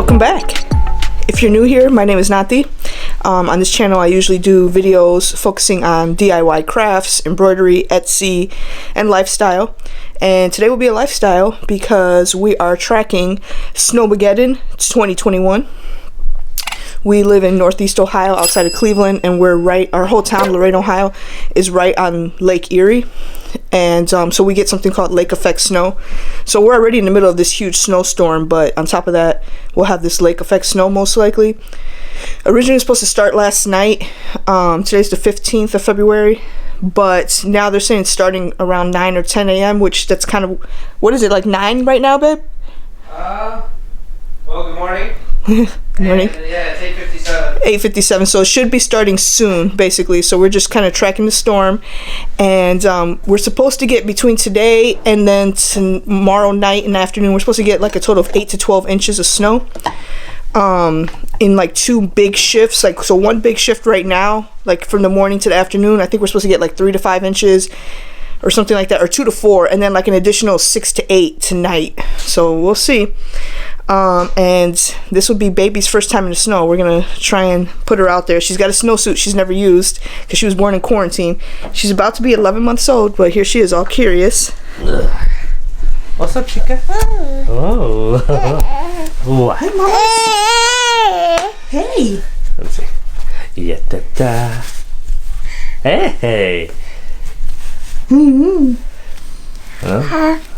Welcome back. If you're new here, my name is Nati. On this channel I usually do videos focusing on DIY crafts, embroidery, Etsy, and lifestyle. And today will be a lifestyle because we are tracking Snowmaggedon 2021. We live in Northeast Ohio outside of Cleveland, and our whole town, Lorain, Ohio, is right on Lake Erie. And so we get something called lake effect snow. So we're already in the middle of this huge snowstorm, but on top of that, we'll have this lake effect snow most likely. Originally it was supposed to start last night. Today's the 15th of February, but now they're saying it's starting around 9 or 10 a.m., which that's kind of, what is it, like 9 right now, babe? Well, good morning. Good morning. Yeah, it's 8:57. 8:57, so it should be starting soon, basically. So we're just kind of tracking the storm, and we're supposed to get between today and then tomorrow night and afternoon, we're supposed to get like a total of 8 to 12 inches of snow in like 2 big shifts. Like, so one big shift right now, like from the morning to the afternoon, I think we're supposed to get like 3 to 5 inches or something like that, or 2 to 4, and then like an additional 6 to 8 tonight. So we'll see. And this will be baby's first time in the snow. We're gonna try and put her out there. She's got a snowsuit she's never used because she was born in quarantine. She's about to be 11 months old, but here she is, all curious. What's up, chica? Oh. Oh. Hi, Mama. Hey. Let's see. Yeah-da-da. Hey.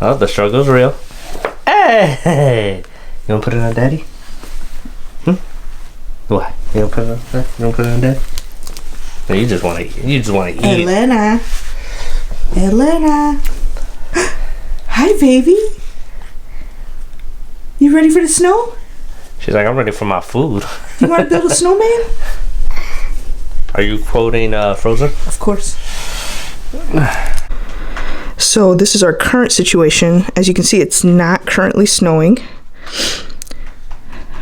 Oh, the struggle's real. Hey. You wanna put it on Daddy? What? You wanna put it on? You wanna put it on Daddy? No, you just wanna eat. You just wanna eat. Elena. Hi, baby. You ready for the snow? She's like, I'm ready for my food. You want to build a snowman? Are you quoting Frozen? Of course. So this is our current situation. As you can see, it's not currently snowing,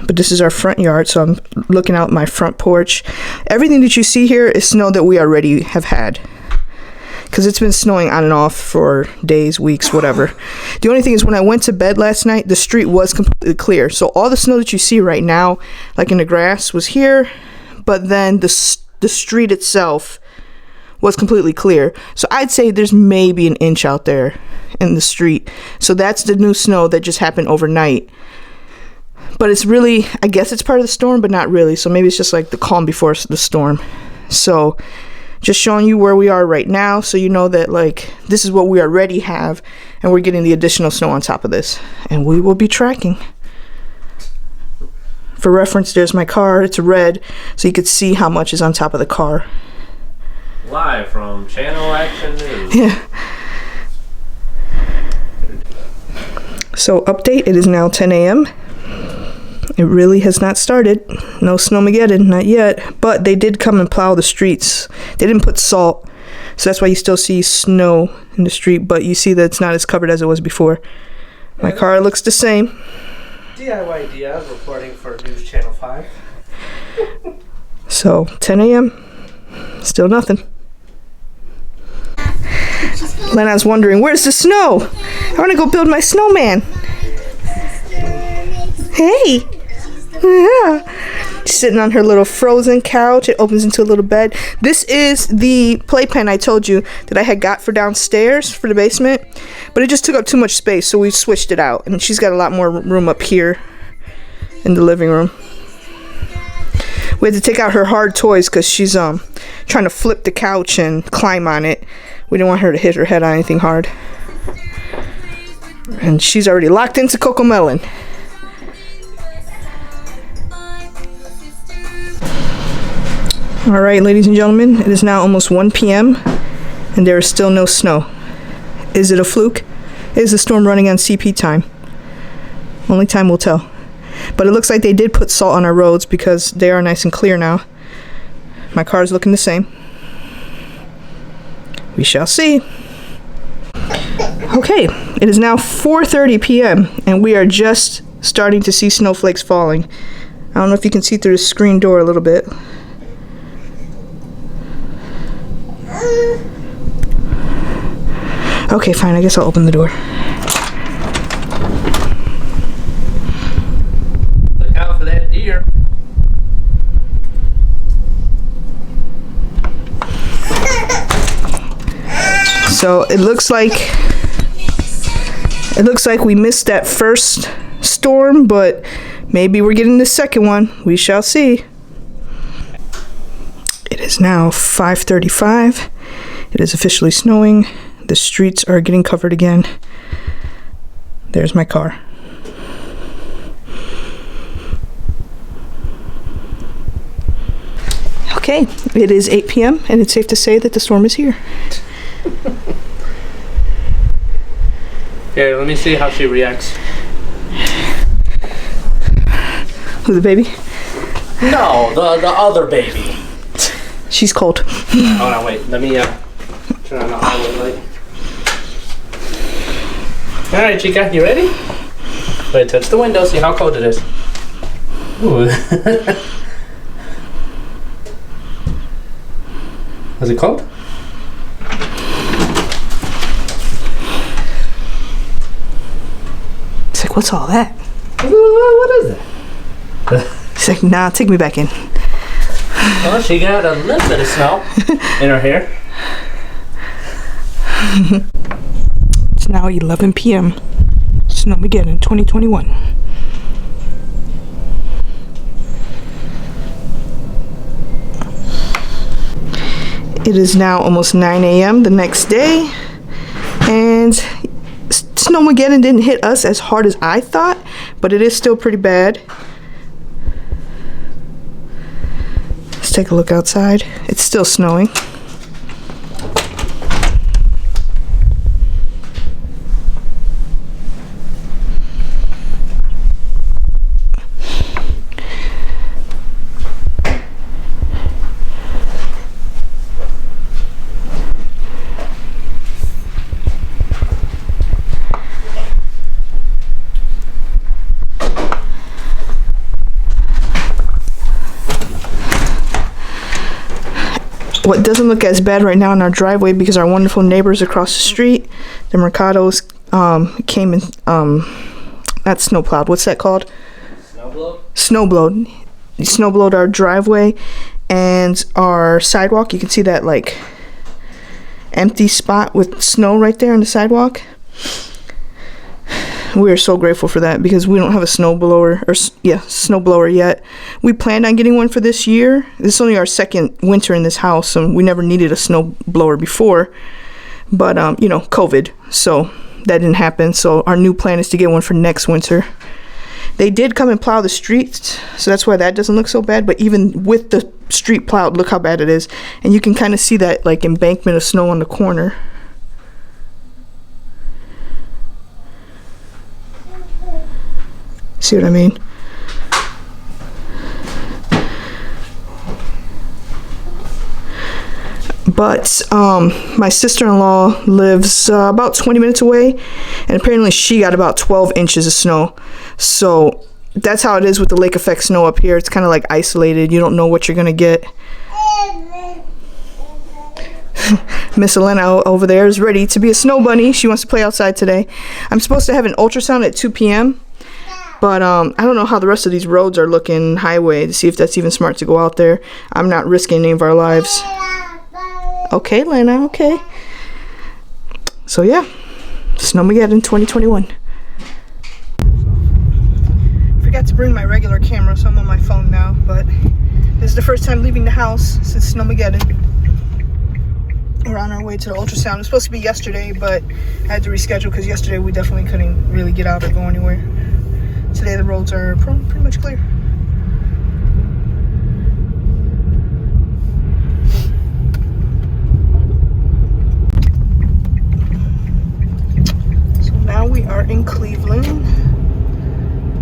but this is our front yard, so I'm looking out my front porch. Everything that you see here is snow that we already have had, because it's been snowing on and off for days, weeks, whatever. The only thing is, when I went to bed last night, the street was completely clear. So all the snow that you see right now, like in the grass, was here, but then the street itself was completely clear. So I'd say there's maybe an inch out there in the street. So that's the new snow that just happened overnight. But it's really, I guess it's part of the storm, but not really. So maybe it's just like the calm before the storm. So just showing you where we are right now, so you know that like this is what we already have, and we're getting the additional snow on top of this, and we will be tracking. For reference, there's my car. It's red, so you could see how much is on top of the car. Live from Channel Action News. Yeah. So update, it is now 10 a.m. It really has not started. No Snowmaggedon, not yet. But they did come and plow the streets. They didn't put salt, so that's why you still see snow in the street, but you see that it's not as covered as it was before. My car looks the same. DIY Diaz reporting for News Channel 5. So 10 a.m. Still nothing. Lena's wondering, where's the snow? I want to go build my snowman. Hey. Yeah. She's sitting on her little frozen couch. It opens into a little bed. This is the playpen I told you that I had got for downstairs for the basement, but it just took up too much space, so we switched it out, and she's got a lot more room up here in the living room. We had to take out her hard toys because she's trying to flip the couch and climb on it. We didn't want her to hit her head on anything hard. And she's already locked into Cocomelon. Alright, ladies and gentlemen, it is now almost 1 p.m. and there is still no snow. Is it a fluke? Is the storm running on CP time? Only time will tell. But it looks like they did put salt on our roads because they are nice and clear now. My car is looking the same. We shall see. Okay, it is now 4:30 p.m. and we are just starting to see snowflakes falling. I don't know if you can see through the screen door a little bit. Okay, fine, I guess I'll open the door. Look out So it looks like we missed that first storm, but maybe we're getting the second one. We shall see. It is now 5:35. It is officially snowing. The streets are getting covered again. There's my car. Okay, it is 8 p.m. and it's safe to say that the storm is here. Here, let me see how she reacts. Who, the baby? No, the other baby. She's cold. Oh no, wait. Let me turn on the highway light. All right, Chica, you ready? Wait, touch the window. See how cold it is. Ooh. Is it cold? It's like, what's all that? What is it? She's like, nah, take me back in. Well, she got a little bit of snow in her hair. It's now 11 p.m. Snowmaggedon 2021. It is now almost 9 a.m. the next day, and Snowmaggedon didn't hit us as hard as I thought, but it is still pretty bad. Let's take a look outside. It's still snowing. What doesn't look as bad right now in our driveway because our wonderful neighbors across the street, the Mercados, came and not snowplowed. What's that called? Snowblowed. Snowblowed our driveway and our sidewalk. You can see that like empty spot with snow right there on the sidewalk. We are so grateful for that because we don't have a snowblower yet. We planned on getting one for this year. This is only our second winter in this house, and we never needed a snowblower before. But you know, COVID, so that didn't happen. So our new plan is to get one for next winter. They did come and plow the streets, so that's why that doesn't look so bad. But even with the street plowed, look how bad it is, and you can kind of see that like embankment of snow on the corner. See what I mean? But my sister-in-law lives about 20 minutes away, and apparently she got about 12 inches of snow. So that's how it is with the lake effect snow up here. It's kind of like isolated. You don't know what you're gonna get. Miss Elena over there is ready to be a snow bunny. She wants to play outside today. I'm supposed to have an ultrasound at 2 p.m. But I don't know how the rest of these roads are looking, highway, to see if that's even smart to go out there. I'm not risking any of our lives. Okay, Lena, okay. So yeah, Snowmaggedon 2021. Forgot to bring my regular camera, so I'm on my phone now. But this is the first time leaving the house since Snowmaggedon. We're on our way to the ultrasound. It was supposed to be yesterday, but I had to reschedule because yesterday we definitely couldn't really get out or go anywhere. Today the roads are pretty much clear. So now we are in Cleveland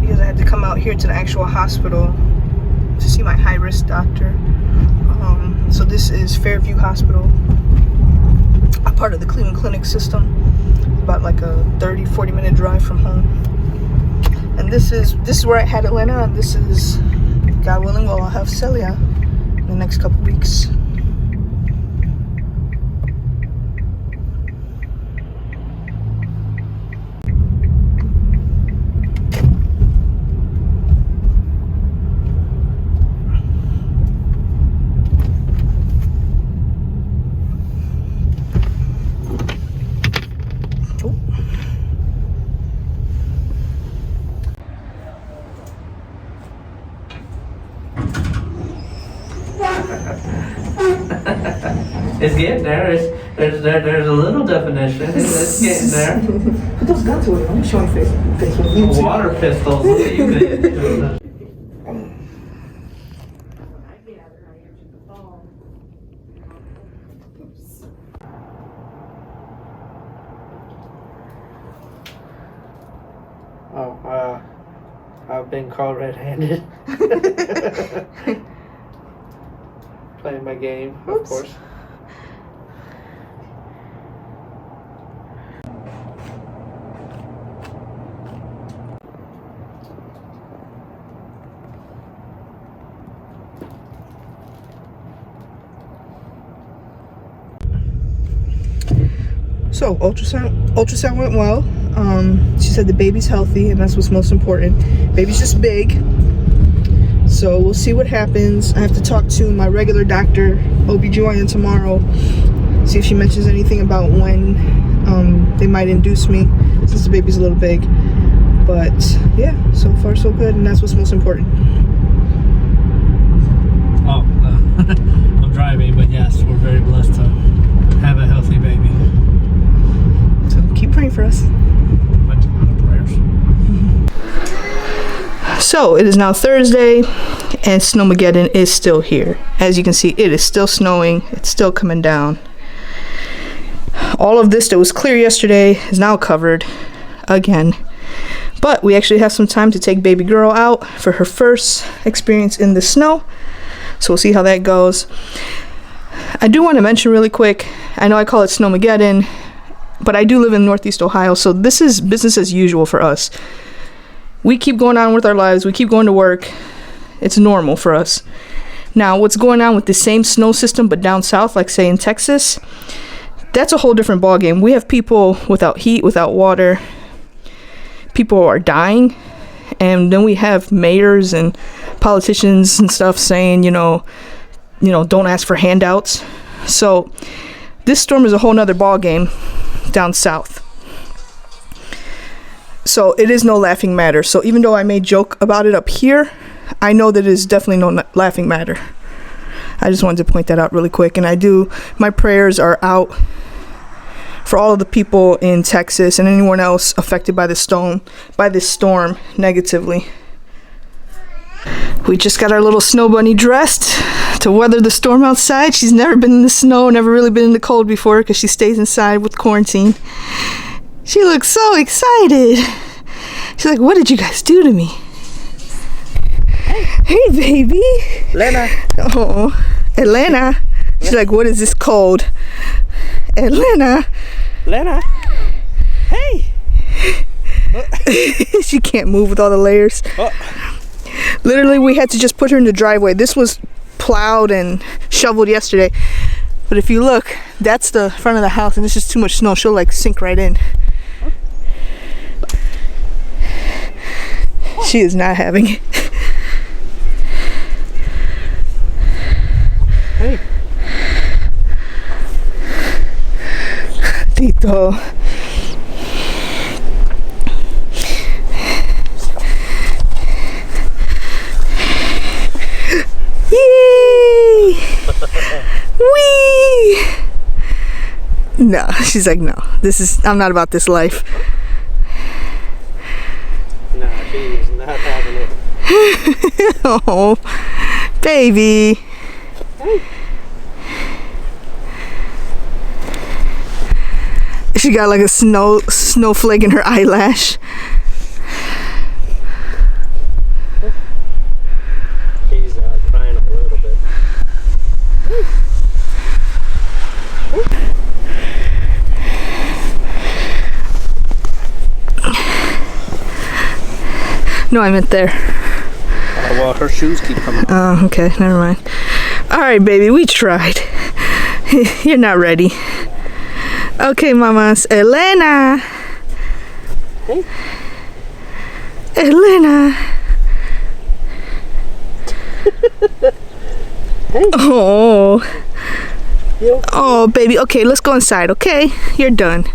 because I had to come out here to the actual hospital to see my high-risk doctor. So this is Fairview Hospital, a part of the Cleveland Clinic system, about like a 30-40 minute drive from home. And this is where I had Elena, and this is, God willing, well, I'll have Celia in the next couple weeks. It's getting there. There's a little definition. It's getting there. Put those guns away. I'm showing face. Water pistols. Look at you doing. Oh, I've been caught red-handed. Playing my game, of course. So ultrasound went well. She said the baby's healthy, and that's what's most important. Baby's just big, so we'll see what happens. I have to talk to my regular doctor, OBGYN, tomorrow, see if she mentions anything about when they might induce me, since the baby's a little big. But yeah, so far so good, and that's what's most important. Oh, I'm driving, but yes, we're very blessed to have a healthy baby. So keep praying for us. Much a lot of prayers. So it is now Thursday, and Snowmaggedon is still here. As you can see, it is still snowing. It's still coming down. All of this that was clear yesterday is now covered again. But we actually have some time to take baby girl out for her first experience in the snow. So we'll see how that goes. I do want to mention really quick, I know I call it Snowmaggedon, but I do live in Northeast Ohio, so this is business as usual for us. We keep going on with our lives. We keep going to work. It's normal for us. Now, what's going on with the same snow system, but down south, like say in Texas, that's a whole different ballgame. We have people without heat, without water. People are dying. And then we have mayors and politicians and stuff saying, you know, don't ask for handouts. So this storm is a whole nother ballgame down south. So it is no laughing matter. So even though I may joke about it up here, I know that it is definitely no laughing matter. I just wanted to point that out really quick. And my prayers are out for all of the people in Texas and anyone else affected by this storm negatively. We just got our little snow bunny dressed to weather the storm outside. She's never been in the snow, never really been in the cold before because she stays inside with quarantine. She looks so excited. She's like, what did you guys do to me? Hey, baby. Lena. Oh, Elena. She's like, what is this cold? Elena. Lena. Hey. She can't move with all the layers. Oh. Literally, we had to just put her in the driveway. This was plowed and shoveled yesterday. But if you look, that's the front of the house, and it's just too much snow. She'll like sink right in. She is not having it. Hey. Tito. Yay! Wee! No, she's like, no. I'm not about this life. Nah, she's not having it. Oh, baby. Hey. She got like a snowflake in her eyelash. She's crying a little bit. No, I meant there. Well, her shoes keep coming off. Oh, okay, never mind. All right, baby, we tried. You're not ready. Okay, mamas. Elena. Hey. Elena. Hey. Oh. You okay? Oh, baby. Okay, let's go inside, okay? You're done.